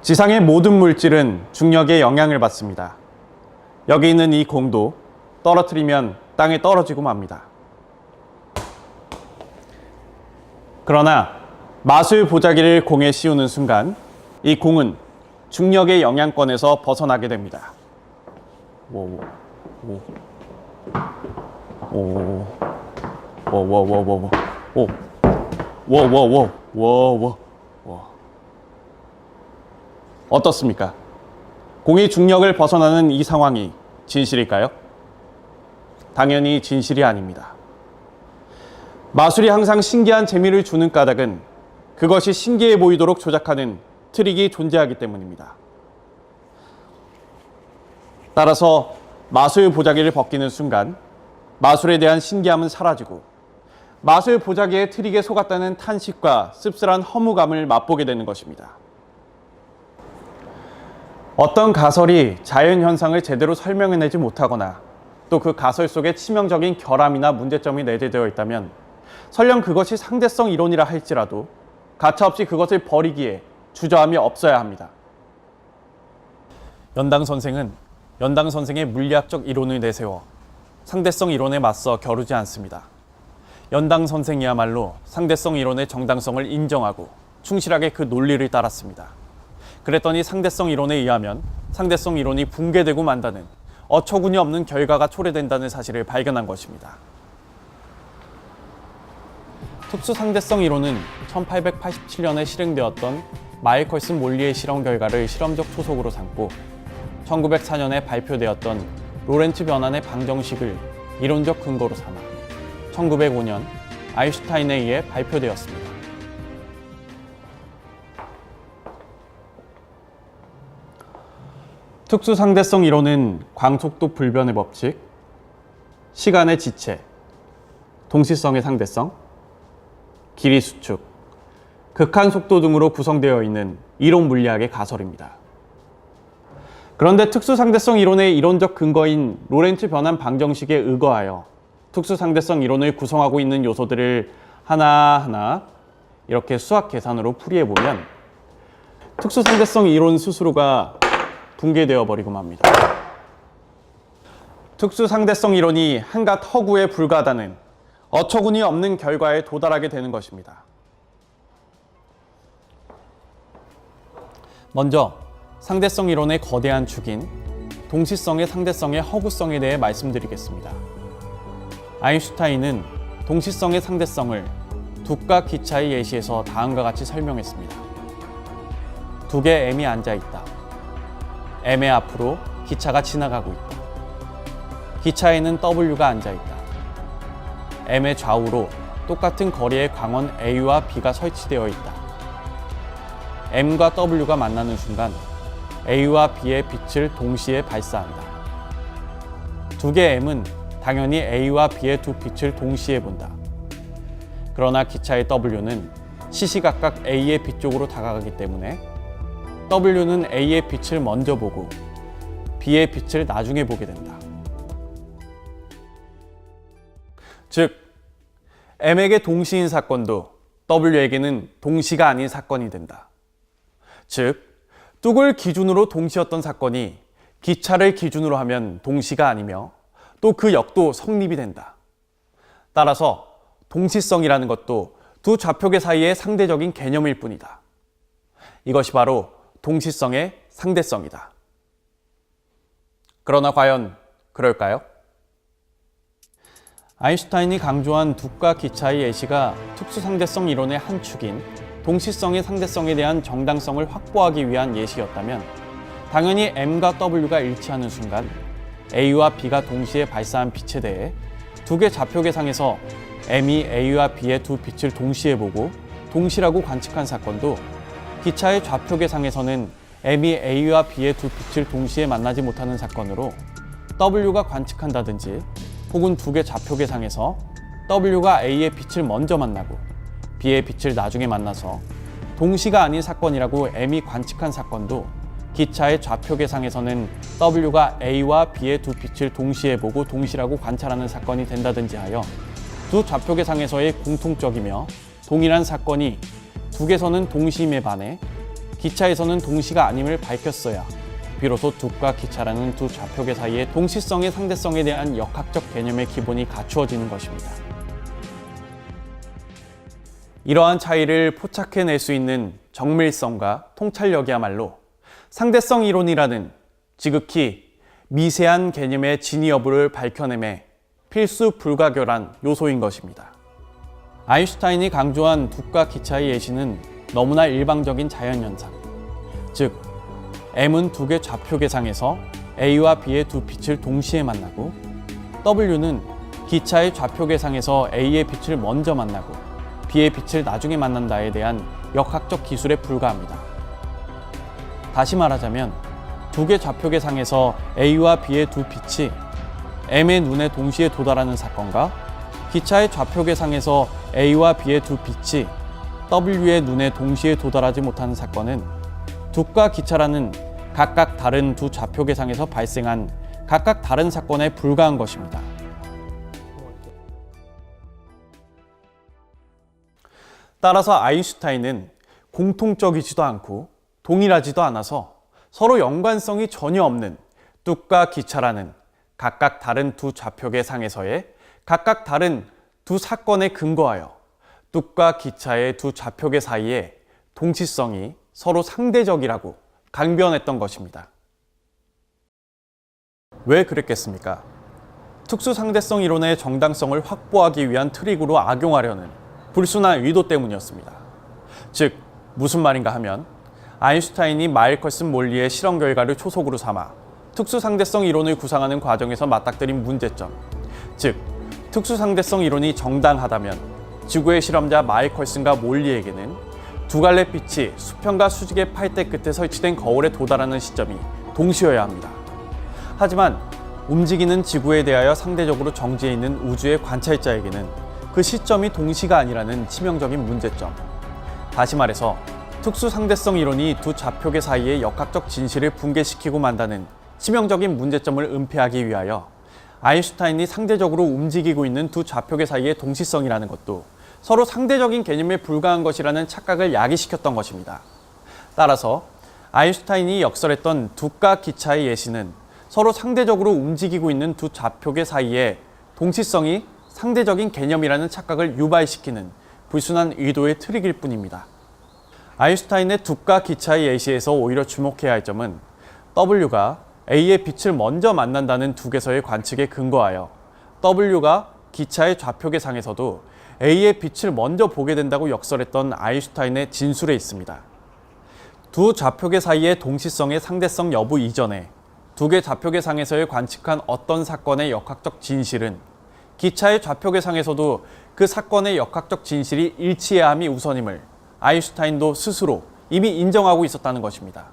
지상의 모든 물질은 중력의 영향을 받습니다. 여기 있는 이 공도 떨어뜨리면 땅에 떨어지고 맙니다. 그러나 마술 보자기를 공에 씌우는 순간 이 공은 중력의 영향권에서 벗어나게 됩니다. 어떻습니까? 공이 중력을 벗어나는 이 상황이 진실일까요? 당연히 진실이 아닙니다. 마술이 항상 신기한 재미를 주는 까닭은 그것이 신기해 보이도록 조작하는 트릭이 존재하기 때문입니다. 따라서 마술 보자기를 벗기는 순간 마술에 대한 신기함은 사라지고 마술 보자기의 트릭에 속았다는 탄식과 씁쓸한 허무감을 맛보게 되는 것입니다. 어떤 가설이 자연현상을 제대로 설명해내지 못하거나 또 그 가설 속에 치명적인 결함이나 문제점이 내재되어 있다면 설령 그것이 상대성 이론이라 할지라도 가차없이 그것을 버리기에 주저함이 없어야 합니다. 연당 선생은 연당 선생의 물리학적 이론을 내세워 상대성 이론에 맞서 겨루지 않습니다. 연당 선생이야말로 상대성 이론의 정당성을 인정하고 충실하게 그 논리를 따랐습니다. 그랬더니 상대성 이론에 의하면 상대성 이론이 붕괴되고 만다는 어처구니 없는 결과가 초래된다는 사실을 발견한 것입니다. 특수상대성 이론은 1887년에 실행되었던 마이컬슨 몰리의 실험 결과를 실험적 초석으로 삼고 1904년에 발표되었던 로렌츠 변환의 방정식을 이론적 근거로 삼아 1905년 아인슈타인에 의해 발표되었습니다. 특수상대성 이론은 광속도 불변의 법칙, 시간의 지체, 동시성의 상대성, 길이 수축, 극한 속도 등으로 구성되어 있는 이론 물리학의 가설입니다. 그런데 특수상대성 이론의 이론적 근거인 로렌츠 변환 방정식에 의거하여 특수상대성 이론을 구성하고 있는 요소들을 하나하나 이렇게 수학 계산으로 풀이해보면 특수상대성 이론 스스로가 붕괴되어 버리고 맙니다. 특수상대성 이론이 한갓 허구에 불과하다는 어처구니 없는 결과에 도달하게 되는 것입니다. 먼저 상대성 이론의 거대한 축인 동시성의 상대성의 허구성에 대해 말씀드리겠습니다. 아인슈타인은 동시성의 상대성을 둑과 기차의 예시에서 다음과 같이 설명했습니다. 둑에 M이 앉아있다. M의 앞으로 기차가 지나가고 있다. 기차에는 W가 앉아있다. M의 좌우로 똑같은 거리의 광원 A와 B가 설치되어 있다. M과 W가 만나는 순간 A와 B의 빛을 동시에 발사한다. 둑의 M은 당연히 A와 B의 두 빛을 동시에 본다. 그러나 기차의 W는 시시각각 A의 빛 쪽으로 다가가기 때문에 W는 A의 빛을 먼저 보고 B의 빛을 나중에 보게 된다. 즉, M에게 동시인 사건도 W에게는 동시가 아닌 사건이 된다. 즉, 뚝을 기준으로 동시였던 사건이 기차를 기준으로 하면 동시가 아니며 또 그 역도 성립이 된다. 따라서 동시성이라는 것도 두 좌표계 사이의 상대적인 개념일 뿐이다. 이것이 바로 동시성의 상대성이다. 그러나 과연 그럴까요? 아인슈타인이 강조한 둑과 기차의 예시가 특수상대성 이론의 한 축인 동시성의 상대성에 대한 정당성을 확보하기 위한 예시였다면 당연히 M과 W가 일치하는 순간 A와 B가 동시에 발사한 빛에 대해 두 개 좌표계상에서 M이 A와 B의 두 빛을 동시에 보고 동시라고 관측한 사건도 기차의 좌표계상에서는 M이 A와 B의 두 빛을 동시에 만나지 못하는 사건으로 W가 관측한다든지 혹은 두 개 좌표계상에서 W가 A의 빛을 먼저 만나고 B의 빛을 나중에 만나서 동시가 아닌 사건이라고 M이 관측한 사건도 기차의 좌표계상에서는 W가 A와 B의 두 빛을 동시에 보고 동시라고 관찰하는 사건이 된다든지 하여 두 좌표계상에서의 공통적이며 동일한 사건이 두 개선은 동시임에 반해 기차에서는 동시가 아님을 밝혔어야 비로소 둑과 기차라는 두 좌표계 사이의 동시성의 상대성에 대한 역학적 개념의 기본이 갖추어지는 것입니다. 이러한 차이를 포착해낼 수 있는 정밀성과 통찰력이야말로 상대성 이론이라는 지극히 미세한 개념의 진위 여부를 밝혀냄에 필수 불가결한 요소인 것입니다. 아인슈타인이 강조한 둑과 기차의 예시는 너무나 일방적인 자연현상, 즉 M은 두 개 좌표계상에서 A와 B의 두 빛을 동시에 만나고 W는 기차의 좌표계상에서 A의 빛을 먼저 만나고 B의 빛을 나중에 만난다에 대한 역학적 기술에 불과합니다. 다시 말하자면 두 개 좌표계상에서 A와 B의 두 빛이 M의 눈에 동시에 도달하는 사건과 기차의 좌표계상에서 A와 B의 두 빛이 W의 눈에 동시에 도달하지 못하는 사건은 둑과 기차라는 각각 다른 두 좌표계상에서 발생한 각각 다른 사건에 불과한 것입니다. 따라서 아인슈타인은 공통적이지도 않고 동일하지도 않아서 서로 연관성이 전혀 없는 둑과 기차라는 각각 다른 두 좌표계상에서의 각각 다른 두 사건에 근거하여 둑과 기차의 두 좌표계 사이의 동시성이 서로 상대적이라고 강변했던 것입니다. 왜 그랬겠습니까? 특수상대성 이론의 정당성을 확보하기 위한 트릭으로 악용하려는 불순한 의도 때문이었습니다. 즉, 무슨 말인가 하면 아인슈타인이 마일컬슨 몰리의 실험 결과를 초석으로 삼아 특수상대성 이론을 구상하는 과정에서 맞닥뜨린 문제점, 즉 특수상대성 이론이 정당하다면 지구의 실험자 마일컬슨과 몰리에게는 두 갈래 빛이 수평과 수직의 팔대 끝에 설치된 거울에 도달하는 시점이 동시여야 합니다. 하지만 움직이는 지구에 대하여 상대적으로 정지해 있는 우주의 관찰자에게는 그 시점이 동시가 아니라는 치명적인 문제점. 다시 말해서 특수상대성 이론이 두 좌표계 사이의 역학적 진실을 붕괴시키고 만다는 치명적인 문제점을 은폐하기 위하여 아인슈타인이 상대적으로 움직이고 있는 두 좌표계 사이의 동시성이라는 것도 서로 상대적인 개념에 불과한 것이라는 착각을 야기시켰던 것입니다. 따라서 아인슈타인이 역설했던 둑과 기차의 예시는 서로 상대적으로 움직이고 있는 두 좌표계 사이의 동시성이 상대적인 개념이라는 착각을 유발시키는 불순한 의도의 트릭일 뿐입니다. 아인슈타인의 둑과 기차의 예시에서 오히려 주목해야 할 점은 W가 A의 빛을 먼저 만난다는 둑에서의 관측에 근거하여 W가 기차의 좌표계상에서도 A의 빛을 먼저 보게 된다고 역설했던 아인슈타인의 진술에 있습니다. 두 좌표계 사이의 동시성의 상대성 여부 이전에 두 개 좌표계상에서의 관측한 어떤 사건의 역학적 진실은 기차의 좌표계상에서도 그 사건의 역학적 진실이 일치해야 함이 우선임을 아인슈타인도 스스로 이미 인정하고 있었다는 것입니다.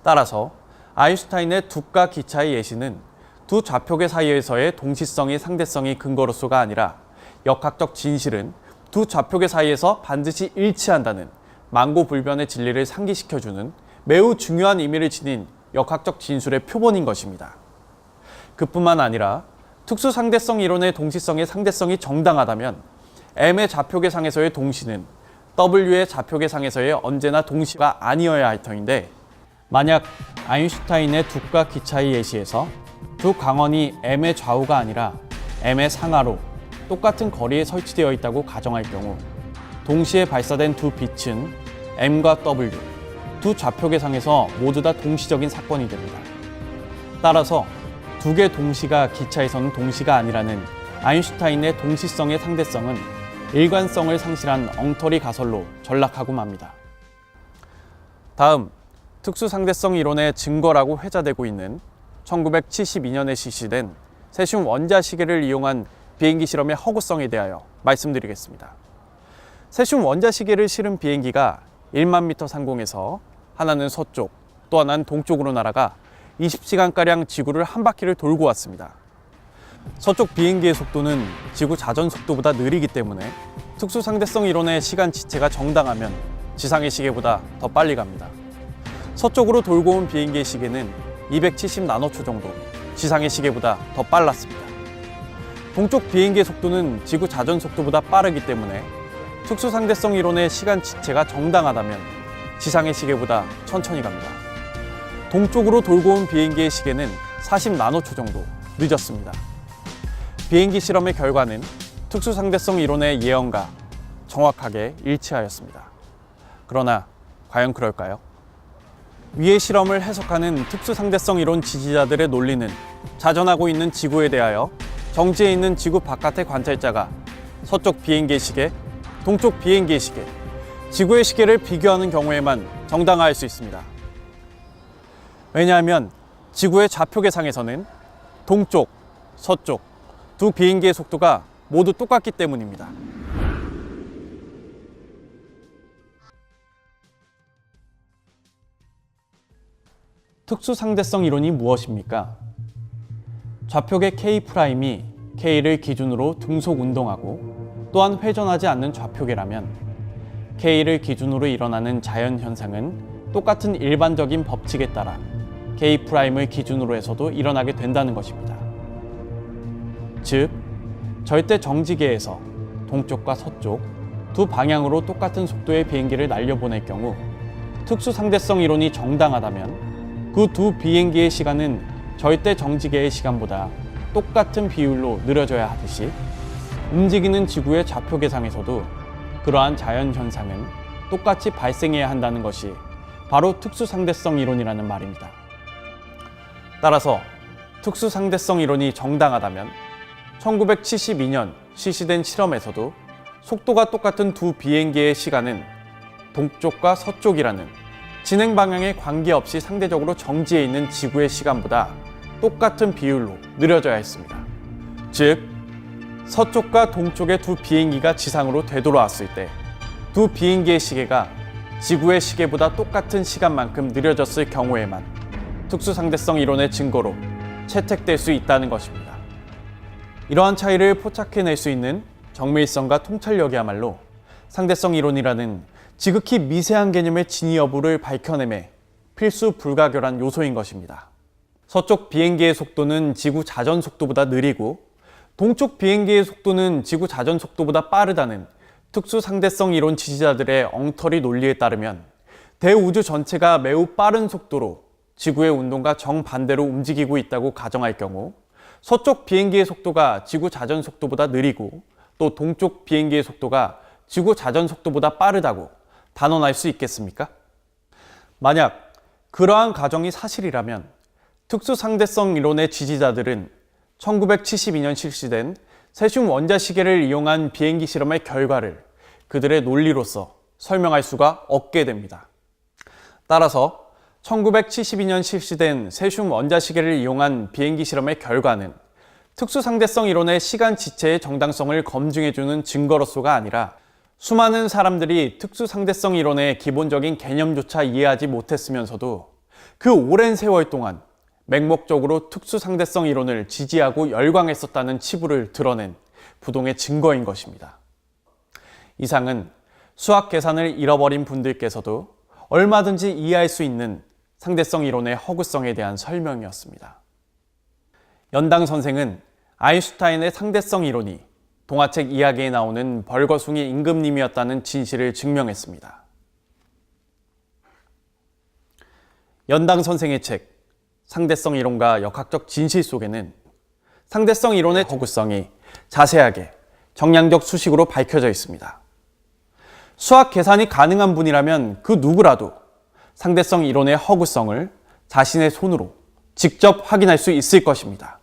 따라서 아인슈타인의 둑과 기차의 예시는 두 좌표계 사이에서의 동시성의 상대성이 근거로서가 아니라 역학적 진실은 두 좌표계 사이에서 반드시 일치한다는 만고불변의 진리를 상기시켜주는 매우 중요한 의미를 지닌 역학적 진술의 표본인 것입니다. 그뿐만 아니라 특수상대성 이론의 동시성의 상대성이 정당하다면 M의 좌표계상에서의 동시는 W의 좌표계상에서의 언제나 동시가 아니어야 할 터인데, 만약 아인슈타인의 둑과 기차의 예시에서 두 광원이 M의 좌우가 아니라 M의 상하로 똑같은 거리에 설치되어 있다고 가정할 경우 동시에 발사된 두 빛은 M과 W, 두 좌표계상에서 모두 다 동시적인 사건이 됩니다. 따라서 두 개 동시가 기차에서는 동시가 아니라는 아인슈타인의 동시성의 상대성은 일관성을 상실한 엉터리 가설로 전락하고 맙니다. 다음, 특수상대성 이론의 증거라고 회자되고 있는 1972년에 실시된 세슘 원자시계를 이용한 비행기 실험의 허구성에 대하여 말씀드리겠습니다. 세슘 원자시계를 실은 비행기가 1만 미터 상공에서 하나는 서쪽, 또 하나는 동쪽으로 날아가 20시간가량 지구를 한 바퀴를 돌고 왔습니다. 서쪽 비행기의 속도는 지구 자전 속도보다 느리기 때문에 특수상대성 이론의 시간 지체가 정당하면 지상의 시계보다 더 빨리 갑니다. 서쪽으로 돌고 온 비행기의 시계는 270 나노초 정도, 지상의 시계보다 더 빨랐습니다. 동쪽 비행기의 속도는 지구 자전 속도보다 빠르기 때문에 특수상대성 이론의 시간 지체가 정당하다면 지상의 시계보다 천천히 갑니다. 동쪽으로 돌고 온 비행기의 시계는 40나노초 정도 늦었습니다. 비행기 실험의 결과는 특수상대성 이론의 예언과 정확하게 일치하였습니다. 그러나 과연 그럴까요? 위의 실험을 해석하는 특수상대성 이론 지지자들의 논리는 자전하고 있는 지구에 대하여 정지해 있는 지구 바깥의 관찰자가 서쪽 비행기의 시계, 동쪽 비행기의 시계, 지구의 시계를 비교하는 경우에만 정당화할 수 있습니다. 왜냐하면 지구의 좌표계상에서는 동쪽, 서쪽 두 비행기의 속도가 모두 똑같기 때문입니다. 특수상대성 이론이 무엇입니까? 좌표계 K'이 K를 기준으로 등속 운동하고 또한 회전하지 않는 좌표계라면 K를 기준으로 일어나는 자연현상은 똑같은 일반적인 법칙에 따라 K'을 기준으로 해서도 일어나게 된다는 것입니다. 즉, 절대 정지계에서 동쪽과 서쪽 두 방향으로 똑같은 속도의 비행기를 날려보낼 경우 특수상대성 이론이 정당하다면 그 두 비행기의 시간은 절대 정지계의 시간보다 똑같은 비율로 느려져야 하듯이 움직이는 지구의 좌표계상에서도 그러한 자연현상은 똑같이 발생해야 한다는 것이 바로 특수상대성 이론이라는 말입니다. 따라서 특수상대성 이론이 정당하다면 1972년 실시된 실험에서도 속도가 똑같은 두 비행기의 시간은 동쪽과 서쪽이라는 진행 방향에 관계없이 상대적으로 정지해 있는 지구의 시간보다 똑같은 비율로 느려져야 했습니다. 즉, 서쪽과 동쪽의 두 비행기가 지상으로 되돌아왔을 때 두 비행기의 시계가 지구의 시계보다 똑같은 시간만큼 느려졌을 경우에만 특수상대성 이론의 증거로 채택될 수 있다는 것입니다. 이러한 차이를 포착해낼 수 있는 정밀성과 통찰력이야말로 상대성 이론이라는 지극히 미세한 개념의 진위 여부를 밝혀내매 필수 불가결한 요소인 것입니다. 서쪽 비행기의 속도는 지구 자전 속도보다 느리고 동쪽 비행기의 속도는 지구 자전 속도보다 빠르다는 특수상대성 이론 지지자들의 엉터리 논리에 따르면 대우주 전체가 매우 빠른 속도로 지구의 운동과 정반대로 움직이고 있다고 가정할 경우 서쪽 비행기의 속도가 지구 자전 속도보다 느리고 또 동쪽 비행기의 속도가 지구 자전 속도보다 빠르다고 단언할 수 있겠습니까? 만약 그러한 가정이 사실이라면 특수상대성 이론의 지지자들은 1972년 실시된 세슘 원자시계를 이용한 비행기 실험의 결과를 그들의 논리로서 설명할 수가 없게 됩니다. 따라서 1972년 실시된 세슘 원자시계를 이용한 비행기 실험의 결과는 특수상대성 이론의 시간 지체의 정당성을 검증해주는 증거로서가 아니라 수많은 사람들이 특수상대성 이론의 기본적인 개념조차 이해하지 못했으면서도 그 오랜 세월 동안 맹목적으로 특수상대성 이론을 지지하고 열광했었다는 치부를 드러낸 부동의 증거인 것입니다. 이상은 수학 계산을 잃어버린 분들께서도 얼마든지 이해할 수 있는 상대성 이론의 허구성에 대한 설명이었습니다. 연당 선생은 아인슈타인의 상대성 이론이 동화책 이야기에 나오는 벌거숭이 임금님이었다는 진실을 증명했습니다. 연당 선생의 책 상대성 이론과 역학적 진실 속에는 상대성 이론의 허구성이 자세하게 정량적 수식으로 밝혀져 있습니다. 수학 계산이 가능한 분이라면 그 누구라도 상대성 이론의 허구성을 자신의 손으로 직접 확인할 수 있을 것입니다.